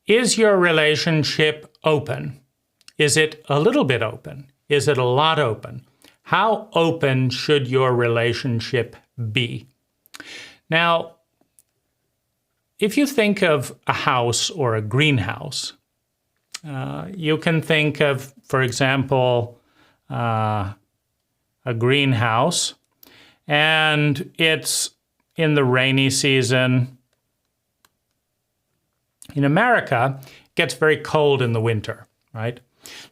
Is your relationship open? Is it a little bit open? Is it a lot open? How open should your relationship be? Now, if you think of a house or a greenhouse, you can think of, for example, a greenhouse, and it's in the rainy season. In America, it gets very cold in the winter, right?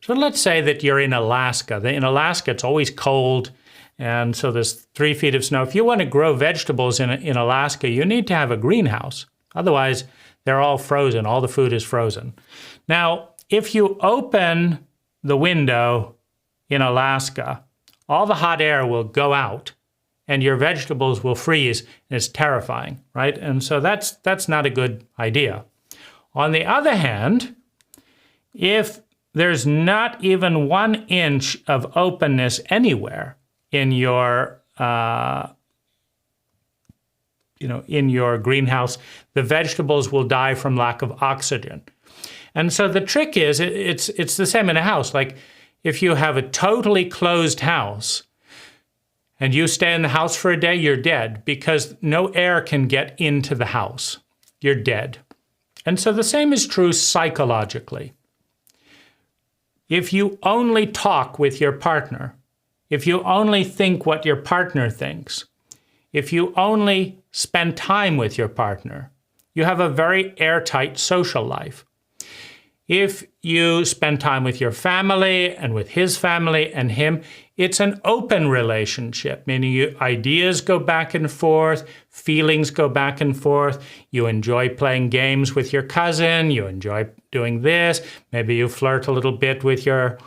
So let's say that you're in Alaska. In Alaska, it's always cold, and so there's 3 feet of snow. If you want to grow vegetables in Alaska, you need to have a greenhouse. Otherwise, they're all frozen. All the food is frozen. Now, if you open the window in Alaska, all the hot air will go out, and your vegetables will freeze, and it's terrifying, right? And so that's not a good idea. On the other hand, if there's not even 1 inch of openness anywhere in your, in your greenhouse, the vegetables will die from lack of oxygen. And so the trick is, it's the same in a house. Like if you have a totally closed house and you stay in the house for a day, you're dead because no air can get into the house. You're dead. And so the same is true psychologically. If you only talk with your partner, if you only think what your partner thinks, if you only spend time with your partner, you have a very airtight social life. If you spend time with your family and with his family and him, it's an open relationship, meaning ideas go back and forth, feelings go back and forth. You enjoy playing games with your cousin. You enjoy doing this. Maybe you flirt a little bit with your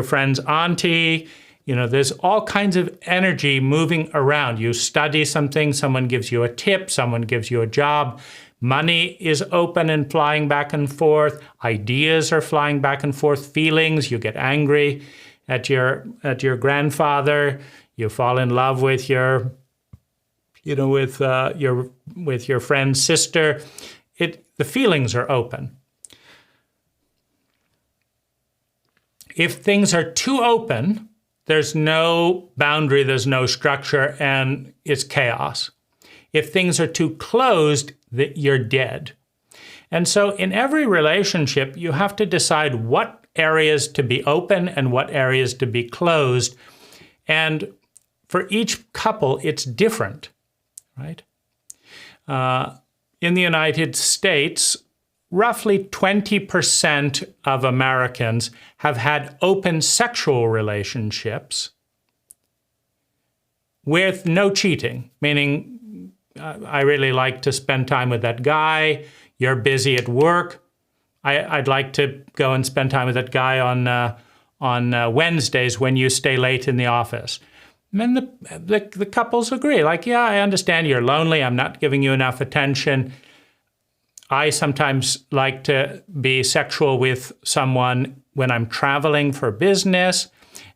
friend's auntie. There's all kinds of energy moving around. You study something, someone gives you a tip, someone gives you a job. Money is open and flying back and forth. Ideas are flying back and forth. Feelings, you get angry at your grandfather. You fall in love with your friend's sister. The feelings are open. If things are too open, there's no boundary, there's no structure, and it's chaos. If things are too closed, you're dead. And so in every relationship, you have to decide what areas to be open and what areas to be closed. And for each couple, it's different, right? In the United States, roughly 20% of Americans have had open sexual relationships with no cheating, meaning I really like to spend time with that guy. You're busy at work. I'd like to go and spend time with that guy on Wednesdays when you stay late in the office. And the couples agree. Like, yeah, I understand you're lonely. I'm not giving you enough attention. I sometimes like to be sexual with someone when I'm traveling for business.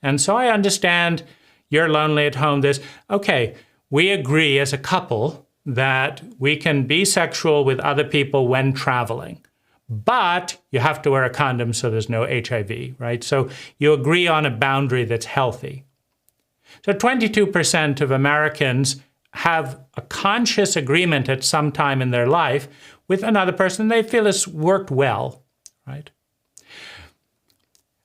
And so I understand you're lonely at home. Okay, we agree as a couple that we can be sexual with other people when traveling, but you have to wear a condom so there's no HIV, right? So you agree on a boundary that's healthy. So 22% of Americans have a conscious agreement at some time in their life with another person they feel has worked well, right?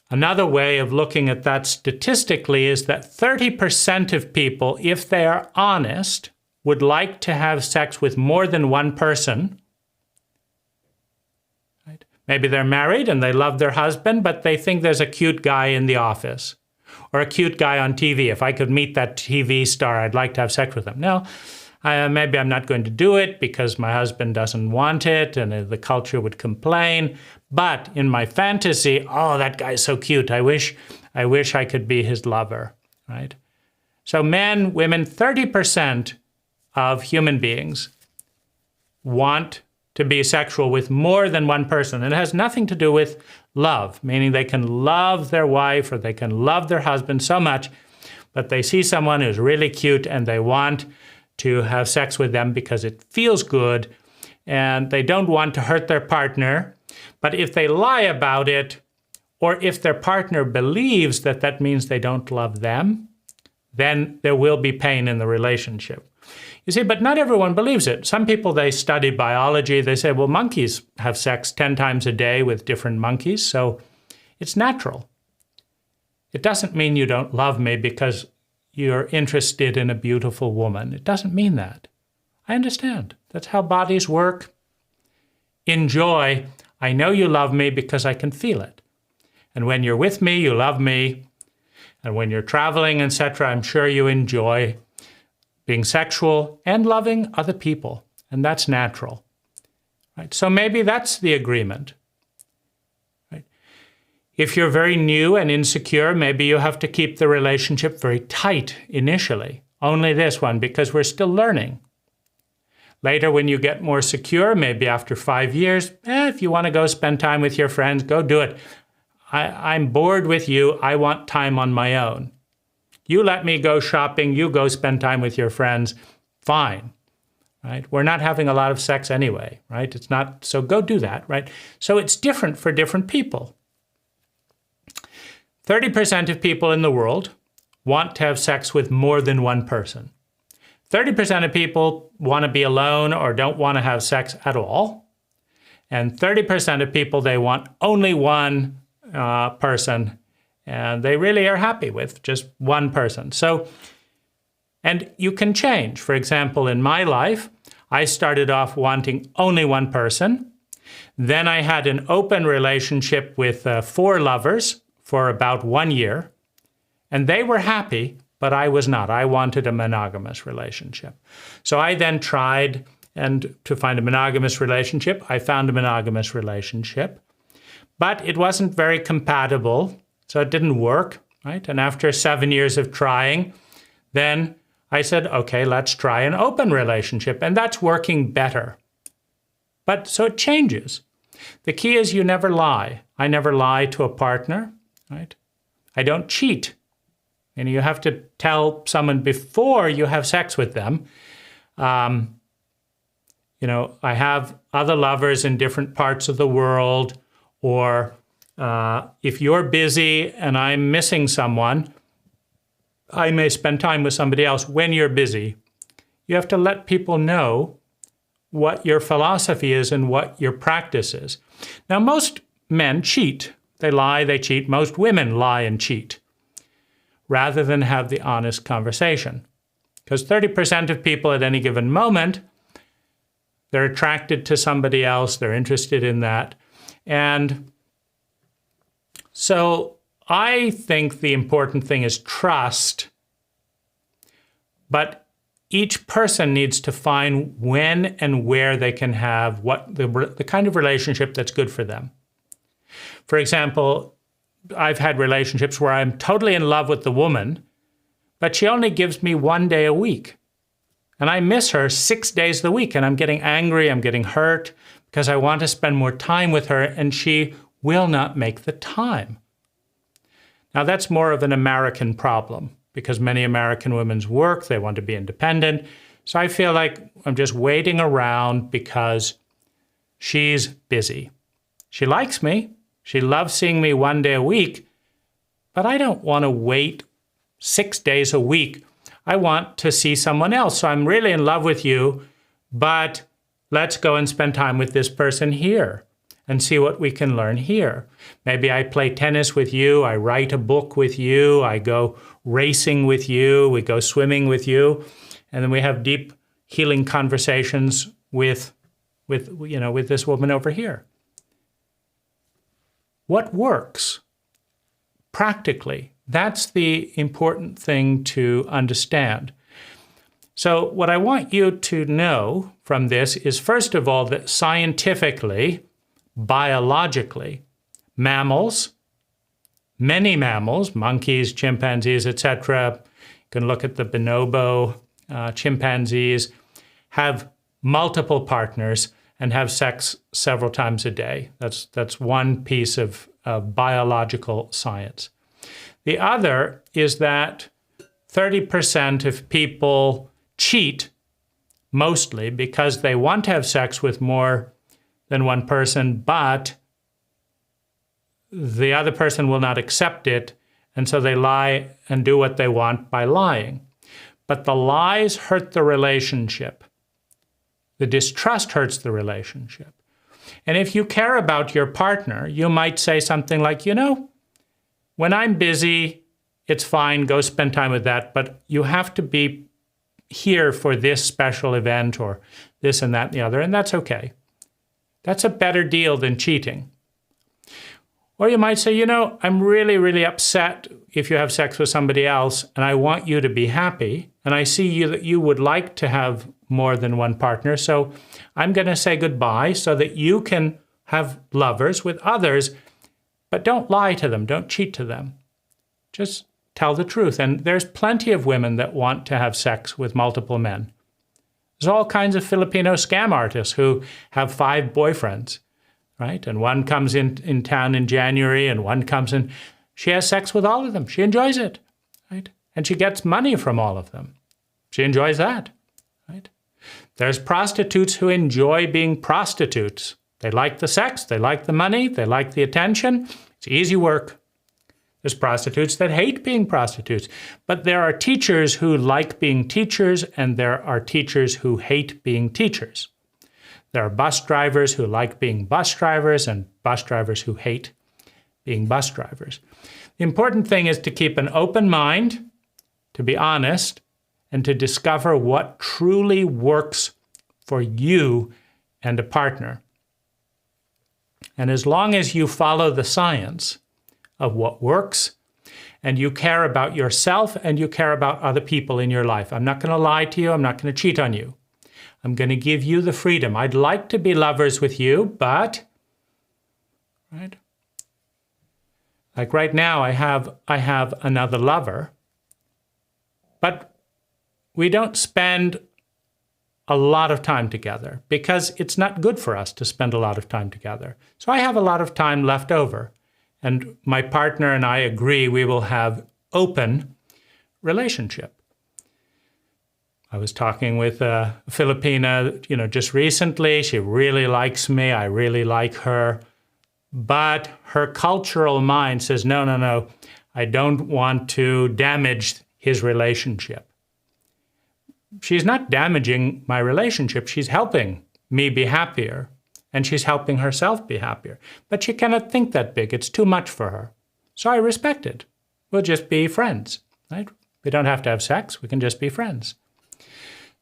Another way of looking at that statistically is that 30% of people, if they are honest, would like to have sex with more than one person. Right? Maybe they're married and they love their husband, but they think there's a cute guy in the office or a cute guy on TV. If I could meet that TV star, I'd like to have sex with him. No, maybe I'm not going to do it because my husband doesn't want it and the culture would complain. But in my fantasy, oh, that guy's so cute. I wish I could be his lover, right? So men, women, 30% of human beings want to be sexual with more than one person. And it has nothing to do with love, meaning they can love their wife or they can love their husband so much, but they see someone who's really cute and they want to have sex with them because it feels good. and they don't want to hurt their partner. But if they lie about it, or if their partner believes that that means they don't love them, then there will be pain in the relationship. You see, but not everyone believes it. Some people, they study biology. They say, well, monkeys have sex 10 times a day with different monkeys, so it's natural. It doesn't mean you don't love me because you're interested in a beautiful woman. It doesn't mean that. I understand. That's how bodies work. Enjoy. I know you love me because I can feel it. And when you're with me, you love me. And when you're traveling, etc., I'm sure you enjoy being sexual and loving other people. And that's natural. Right? So maybe that's the agreement. Right? If you're very new and insecure, maybe you have to keep the relationship very tight initially. Only this one, because we're still learning. Later, when you get more secure, maybe after 5 years, if you want to go spend time with your friends, go do it. I'm bored with you. I want time on my own. You let me go shopping. You go spend time with your friends. Fine, right? We're not having a lot of sex anyway, right? It's not, so go do that, right? So it's different for different people. 30% of people in the world want to have sex with more than one person. 30% of people want to be alone or don't want to have sex at all. And 30% of people, they want only one person, and they really are happy with just one person. So, and you can change. For example, in my life, I started off wanting only one person. Then I had an open relationship with 4 lovers for about 1 year, and they were happy, but I was not. I wanted a monogamous relationship. So I then tried to find a monogamous relationship. I found a monogamous relationship. But it wasn't very compatible, so it didn't work, right? And after 7 years of trying, then I said, okay, let's try an open relationship, and that's working better. But so it changes. The key is you never lie. I never lie to a partner, right? I don't cheat. And you have to tell someone before you have sex with them. I have other lovers in different parts of the world. Or if you're busy and I'm missing someone, I may spend time with somebody else when you're busy. You have to let people know what your philosophy is and what your practice is. Now, most men cheat. They lie, they cheat. Most women lie and cheat rather than have the honest conversation. Because 30% of people at any given moment, they're attracted to somebody else, they're interested in that. And so I think the important thing is trust, but each person needs to find when and where they can have what the kind of relationship that's good for them. For example, I've had relationships where I'm totally in love with the woman, but she only gives me 1 day a week. And I miss her 6 days of the week, and I'm getting angry, I'm getting hurt, because I want to spend more time with her, and she will not make the time. Now, that's more of an American problem, because many American women's work, they want to be independent. So I feel like I'm just waiting around because she's busy. She likes me. She loves seeing me 1 day a week, but I don't want to wait 6 days a week. I want to see someone else. So I'm really in love with you, but let's go and spend time with this person here and see what we can learn here. Maybe I play tennis with you, I write a book with you, I go racing with you, we go swimming with you, and then we have deep healing conversations with this woman over here. What works practically? That's the important thing to understand. So what I want you to know from this is, first of all, that scientifically, biologically, mammals, many mammals, monkeys, chimpanzees, etc., you can look at the bonobo chimpanzees, have multiple partners and have sex several times a day. That's one piece of biological science. The other is that 30% of people cheat, mostly because they want to have sex with more than one person, but the other person will not accept it, and so they lie and do what they want by lying. But the lies hurt the relationship. The distrust hurts the relationship. And if you care about your partner, you might say something like, when I'm busy, it's fine, go spend time with that, but you have to be here for this special event or this and that and the other, and that's okay. That's a better deal than cheating. Or you might say, I'm really, really upset if you have sex with somebody else, and I want you to be happy, and I see that you would like to have more than one partner, so I'm going to say goodbye so that you can have lovers with others, but don't lie to them, don't cheat to them. Just tell the truth. And there's plenty of women that want to have sex with multiple men. There's all kinds of Filipino scam artists who have 5 boyfriends, right? And one comes in town in January and one comes in. She has sex with all of them. She enjoys it, right? And she gets money from all of them. She enjoys that, right? There's prostitutes who enjoy being prostitutes. They like the sex, they like the money, they like the attention. It's easy work. There's prostitutes that hate being prostitutes. But there are teachers who like being teachers, and there are teachers who hate being teachers. There are bus drivers who like being bus drivers, and bus drivers who hate being bus drivers. The important thing is to keep an open mind, to be honest, and to discover what truly works for you and a partner. And as long as you follow the science of what works, and you care about yourself and you care about other people in your life. I'm not going to lie to you. I'm not going to cheat on you. I'm going to give you the freedom. I'd like to be lovers with you, but, right? Like right now, I have another lover, but we don't spend a lot of time together because it's not good for us to spend a lot of time together. So I have a lot of time left over. And my partner and I agree we will have open relationship. I was talking with a Filipina, just recently. She really likes me. I really like her. But her cultural mind says, no, I don't want to damage his relationship. She's not damaging my relationship. She's helping me be happier. And she's helping herself be happier. But she cannot think that big. It's too much for her. So I respect it. We'll just be friends, right? We don't have to have sex. We can just be friends.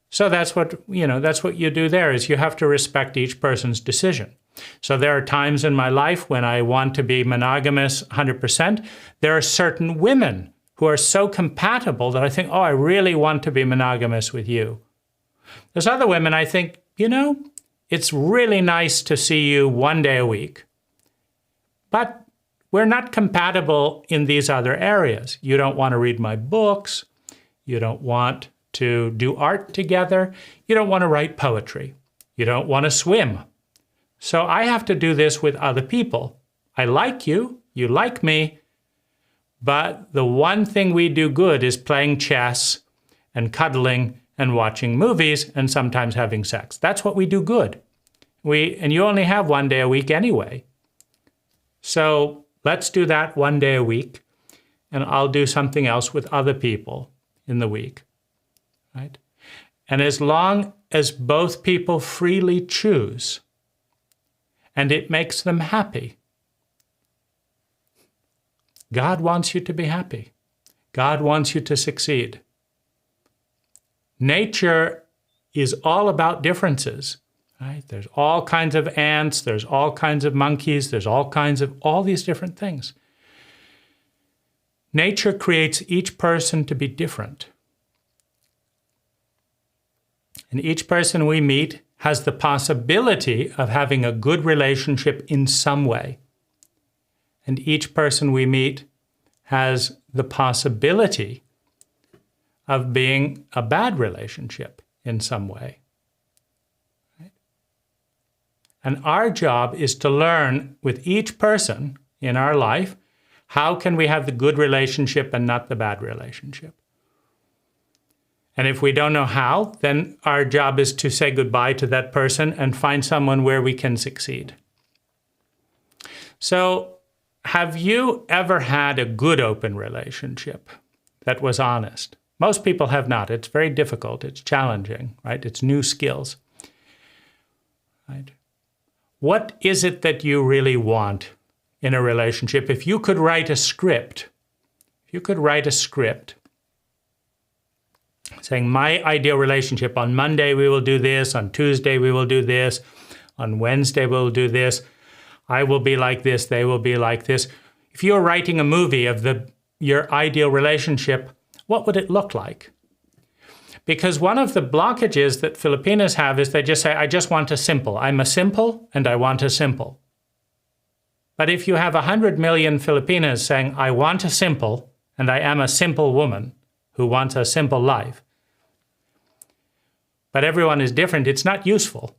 So that's what you do there, is you have to respect each person's decision. So there are times in my life when I want to be monogamous 100%. There are certain women who are so compatible that I think, I really want to be monogamous with you. There's other women I think, it's really nice to see you one day a week, but we're not compatible in these other areas. You don't want to read my books. You don't want to do art together. You don't want to write poetry. You don't want to swim. So I have to do this with other people. I like you, you like me, but the one thing we do good is playing chess and cuddling and watching movies and sometimes having sex. That's what we do good. And you only have one day a week anyway. So let's do that one day a week, and I'll do something else with other people in the week, right? And as long as both people freely choose and it makes them happy, God wants you to be happy. God wants you to succeed. Nature is all about differences, right? There's all kinds of ants, there's all kinds of monkeys, there's all kinds of all these different things. Nature creates each person to be different. And each person we meet has the possibility of having a good relationship in some way. And each person we meet has the possibility of being a bad relationship in some way. Right? And our job is to learn with each person in our life, how can we have the good relationship and not the bad relationship? And if we don't know how, then our job is to say goodbye to that person and find someone where we can succeed. So, have you ever had a good open relationship that was honest? Most people have not. It's very difficult. It's challenging, right? It's new skills. Right? What is it that you really want in a relationship? If you could write a script, saying my ideal relationship, on Monday we will do this, on Tuesday we will do this, on Wednesday we will do this, I will be like this, they will be like this. If you're writing a movie of your ideal relationship, what would it look like? Because one of the blockages that Filipinos have is they just say, I just want a simple. I'm a simple and I want a simple. But if you have 100 million Filipinos saying, I want a simple and I am a simple woman who wants a simple life, but everyone is different, it's not useful.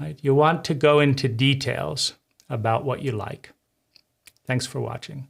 Right? You want to go into details about what you like. Thanks for watching.